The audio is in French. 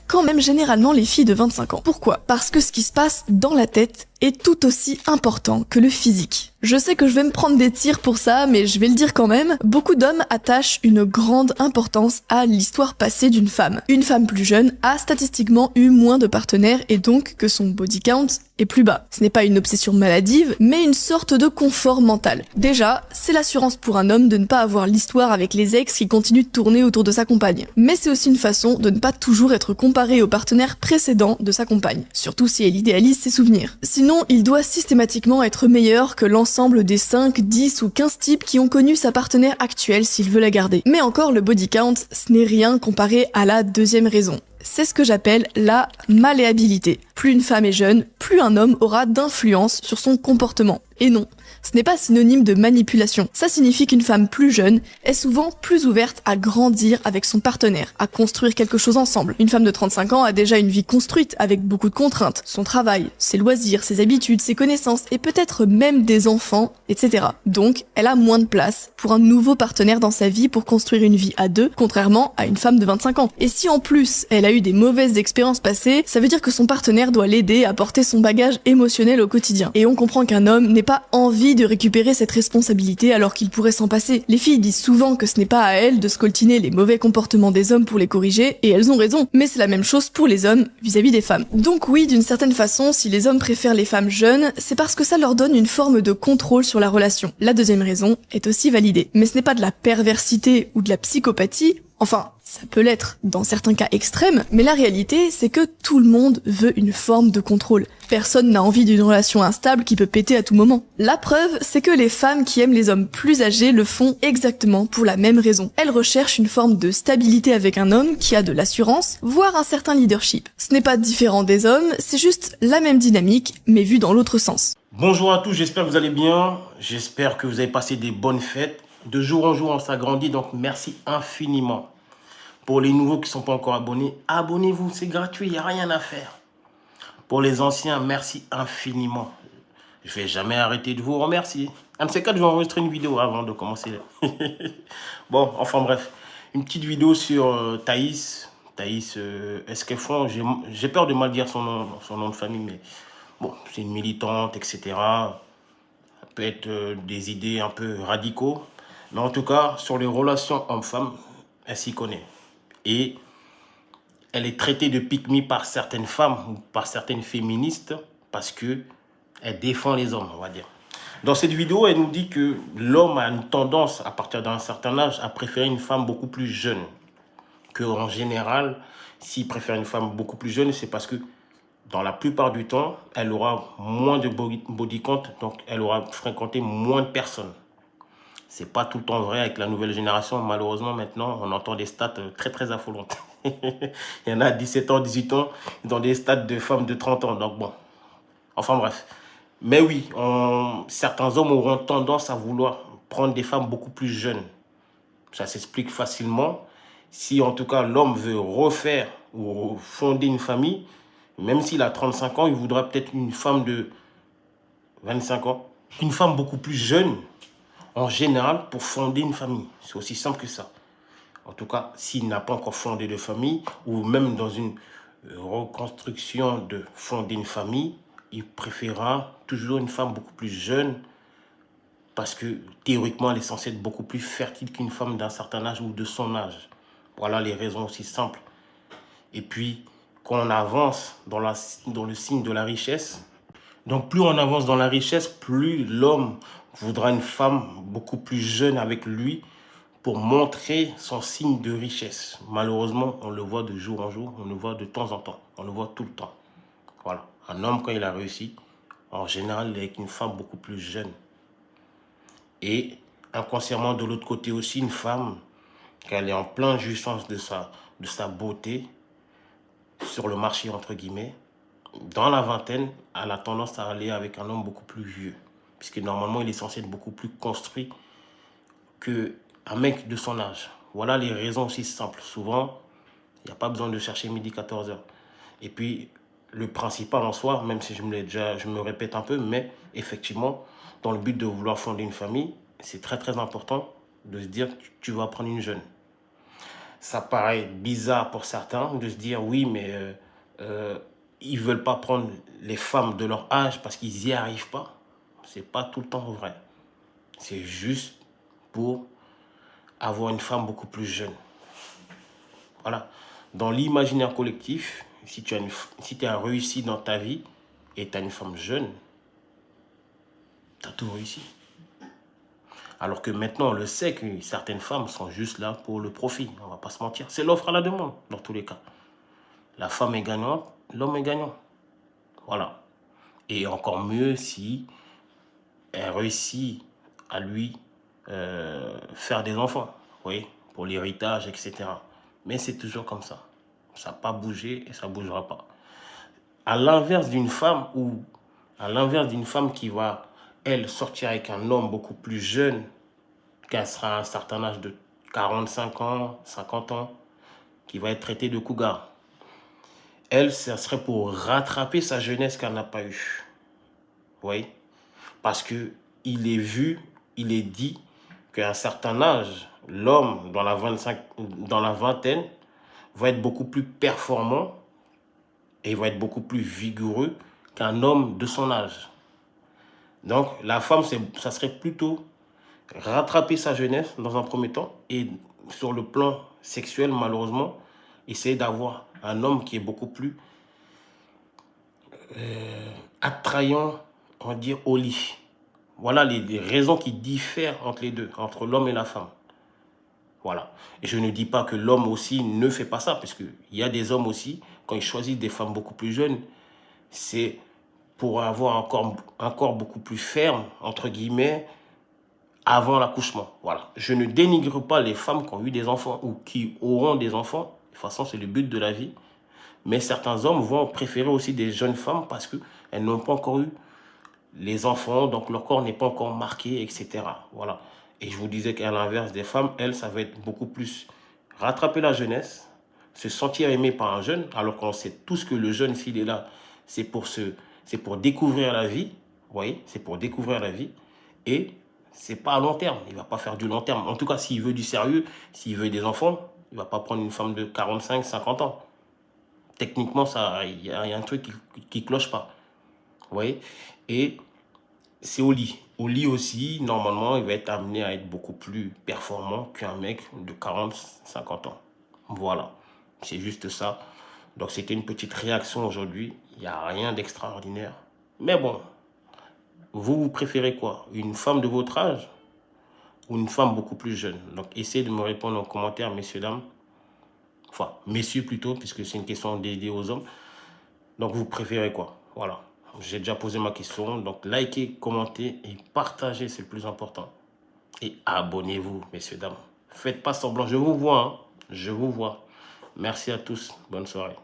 quand même généralement les filles de 25 ans. Pourquoi? Parce que ce qui se passe dans la tête est tout aussi important que le physique. Je sais que je vais me prendre des tirs pour ça, mais je vais le dire quand même, beaucoup d'hommes attachent une grande importance à l'histoire passée d'une femme. Une femme plus jeune a statistiquement eu moins de partenaires et donc que son body count est plus bas. Ce n'est pas une obsession maladive, mais une sorte de confort mental. Déjà, c'est l'assurance pour un homme de ne pas avoir l'histoire avec les ex qui continuent de tourner autour de sa compagne. Mais c'est aussi une façon de ne pas toujours être comparé au partenaire précédent de sa compagne, surtout si elle idéalise ses souvenirs. Sinon, il doit systématiquement être meilleur que l'ensemble des 5, 10 ou 15 types qui ont connu sa partenaire actuelle s'il veut la garder. Mais encore, le body count, ce n'est rien comparé à la deuxième raison. C'est ce que j'appelle la malléabilité. Plus une femme est jeune, plus un homme aura d'influence sur son comportement. Et non, ce n'est pas synonyme de manipulation. Ça signifie qu'une femme plus jeune est souvent plus ouverte à grandir avec son partenaire, à construire quelque chose ensemble. Une femme de 35 ans a déjà une vie construite avec beaucoup de contraintes, son travail, ses loisirs, ses habitudes, ses connaissances et peut-être même des enfants, etc. Donc, elle a moins de place pour un nouveau partenaire dans sa vie pour construire une vie à deux, contrairement à une femme de 25 ans. Et si en plus, elle a eu des mauvaises expériences passées, ça veut dire que son partenaire doit l'aider à porter son bagage émotionnel au quotidien. Et on comprend qu'un homme n'est pas envie de récupérer cette responsabilité alors qu'il pourrait s'en passer. Les filles disent souvent que ce n'est pas à elles de scoltiner les mauvais comportements des hommes pour les corriger, et elles ont raison. Mais c'est la même chose pour les hommes vis-à-vis des femmes. Donc oui, d'une certaine façon, si les hommes préfèrent les femmes jeunes, c'est parce que ça leur donne une forme de contrôle sur la relation. La deuxième raison est aussi validée. Mais ce n'est pas de la perversité ou de la psychopathie. Enfin, ça peut l'être dans certains cas extrêmes, mais la réalité, c'est que tout le monde veut une forme de contrôle. Personne n'a envie d'une relation instable qui peut péter à tout moment. La preuve, c'est que les femmes qui aiment les hommes plus âgés le font exactement pour la même raison. Elles recherchent une forme de stabilité avec un homme qui a de l'assurance, voire un certain leadership. Ce n'est pas différent des hommes, c'est juste la même dynamique, mais vue dans l'autre sens. Bonjour à tous, j'espère que vous allez bien. J'espère que vous avez passé des bonnes fêtes. De jour en jour, on s'agrandit, donc merci infiniment. Pour les nouveaux qui ne sont pas encore abonnés, abonnez-vous, c'est gratuit, il n'y a rien à faire. Pour les anciens, merci infiniment. Je ne vais jamais arrêter de vous remercier. Un de ces quatre, je vais enregistrer une vidéo avant de commencer. Bon, enfin bref, une petite vidéo sur Thaïs. Thaïs Esquefron, j'ai peur de mal dire son nom de famille, mais bon, c'est une militante, etc. Ça peut être des idées un peu radicaux. Mais en tout cas, sur les relations hommes-femmes, elle s'y connaît. Et elle est traitée de pick-me par certaines femmes ou par certaines féministes parce qu'elle défend les hommes, on va dire. Dans cette vidéo, elle nous dit que l'homme a une tendance, à partir d'un certain âge, à préférer une femme beaucoup plus jeune. Qu'en général, s'il préfère une femme beaucoup plus jeune, c'est parce que dans la plupart du temps, elle aura moins de body count, donc elle aura fréquenté moins de personnes. C'est pas tout le temps vrai avec la nouvelle génération. Malheureusement, maintenant, on entend des stats très, très affolantes. Il y en a 17 ans, 18 ans, dans des stats de femmes de 30 ans. Donc bon, enfin bref. Mais oui, certains hommes auront tendance à vouloir prendre des femmes beaucoup plus jeunes. Ça s'explique facilement. Si en tout cas l'homme veut refaire ou fonder une famille, même s'il a 35 ans, il voudra peut-être une femme de 25 ans. Une femme beaucoup plus jeune, en général, pour fonder une famille. C'est aussi simple que ça. En tout cas, s'il n'a pas encore fondé de famille, ou même dans une reconstruction de fonder une famille, il préférera toujours une femme beaucoup plus jeune, parce que théoriquement, elle est censée être beaucoup plus fertile qu'une femme d'un certain âge ou de son âge. Voilà les raisons aussi simples. Et puis, quand on avance dans le signe de la richesse, donc plus on avance dans la richesse, plus l'homme voudra une femme beaucoup plus jeune avec lui pour montrer son signe de richesse. Malheureusement, on le voit de jour en jour, on le voit de temps en temps, on le voit tout le temps. Voilà, un homme quand il a réussi, en général, il est avec une femme beaucoup plus jeune. Et inconsciemment, de l'autre côté aussi, une femme, qu'elle est en pleine jouissance de sa beauté, sur le marché entre guillemets, dans la vingtaine, elle a tendance à aller avec un homme beaucoup plus vieux. Puisque normalement, il est censé être beaucoup plus construit qu'un mec de son âge. Voilà les raisons aussi simples. Souvent, il n'y a pas besoin de chercher midi 14h. Et puis, le principal en soi, même si je me répète un peu, mais effectivement, dans le but de vouloir fonder une famille, c'est très très important de se dire que tu vas prendre une jeune. Ça paraît bizarre pour certains de se dire oui, mais ils ne veulent pas prendre les femmes de leur âge parce qu'ils n'y arrivent pas. C'est pas tout le temps vrai. C'est juste pour avoir une femme beaucoup plus jeune. Voilà. Dans l'imaginaire collectif, si tu as réussi dans ta vie et tu as une femme jeune, tu as tout réussi. Alors que maintenant, on le sait que certaines femmes sont juste là pour le profit. On ne va pas se mentir. C'est l'offre à la demande, dans tous les cas. La femme est gagnante, l'homme est gagnant. Voilà. Et encore mieux si elle réussit à lui faire des enfants. Oui, pour l'héritage, etc. Mais c'est toujours comme ça. Ça n'a pas bougé et ça ne bougera pas. À l'inverse d'une femme qui va, elle, sortir avec un homme beaucoup plus jeune, qu'elle sera à un certain âge de 45 ans, 50 ans, qui va être traitée de cougar. Elle, ça serait pour rattraper sa jeunesse qu'elle n'a pas eue. Oui. Parce qu'il est vu, il est dit qu'à un certain âge, l'homme dans la vingtaine va être beaucoup plus performant et va être beaucoup plus vigoureux qu'un homme de son âge. Donc, la femme, ça serait plutôt rattraper sa jeunesse dans un premier temps et sur le plan sexuel, malheureusement, essayer d'avoir un homme qui est beaucoup plus attrayant, on va dire, au lit. Voilà les raisons qui diffèrent entre les deux, entre l'homme et la femme. Voilà. Et je ne dis pas que l'homme aussi ne fait pas ça, parce qu'il y a des hommes aussi, quand ils choisissent des femmes beaucoup plus jeunes, c'est pour avoir un corps beaucoup plus ferme, entre guillemets, avant l'accouchement. Voilà. Je ne dénigre pas les femmes qui ont eu des enfants ou qui auront des enfants. De toute façon, c'est le but de la vie. Mais certains hommes vont préférer aussi des jeunes femmes parce qu'elles n'ont pas encore eu les enfants, donc leur corps n'est pas encore marqué, etc. Voilà. Et je vous disais qu'à l'inverse des femmes, elles, ça va être beaucoup plus rattraper la jeunesse, se sentir aimé par un jeune, alors qu'on sait tous que le jeune, s'il est là, c'est pour découvrir la vie. Vous voyez, c'est pour découvrir la vie. Et c'est pas à long terme. Il va pas faire du long terme. En tout cas, s'il veut du sérieux, s'il veut des enfants, il va pas prendre une femme de 45, 50 ans. Techniquement, il y a un truc qui cloche pas. Vous voyez? Et c'est au lit. Au lit aussi, normalement, il va être amené à être beaucoup plus performant qu'un mec de 40, 50 ans. Voilà. C'est juste ça. Donc, c'était une petite réaction aujourd'hui. Il n'y a rien d'extraordinaire. Mais bon, vous préférez quoi? Une femme de votre âge ou une femme beaucoup plus jeune? Donc, essayez de me répondre en commentaire, messieurs, dames. Enfin, messieurs plutôt, puisque c'est une question dédiée aux hommes. Donc, vous préférez quoi? Voilà. J'ai déjà posé ma question. Donc, likez, commentez et partagez, c'est le plus important. Et abonnez-vous, messieurs, dames. Faites pas semblant. Je vous vois. Hein. Je vous vois. Merci à tous. Bonne soirée.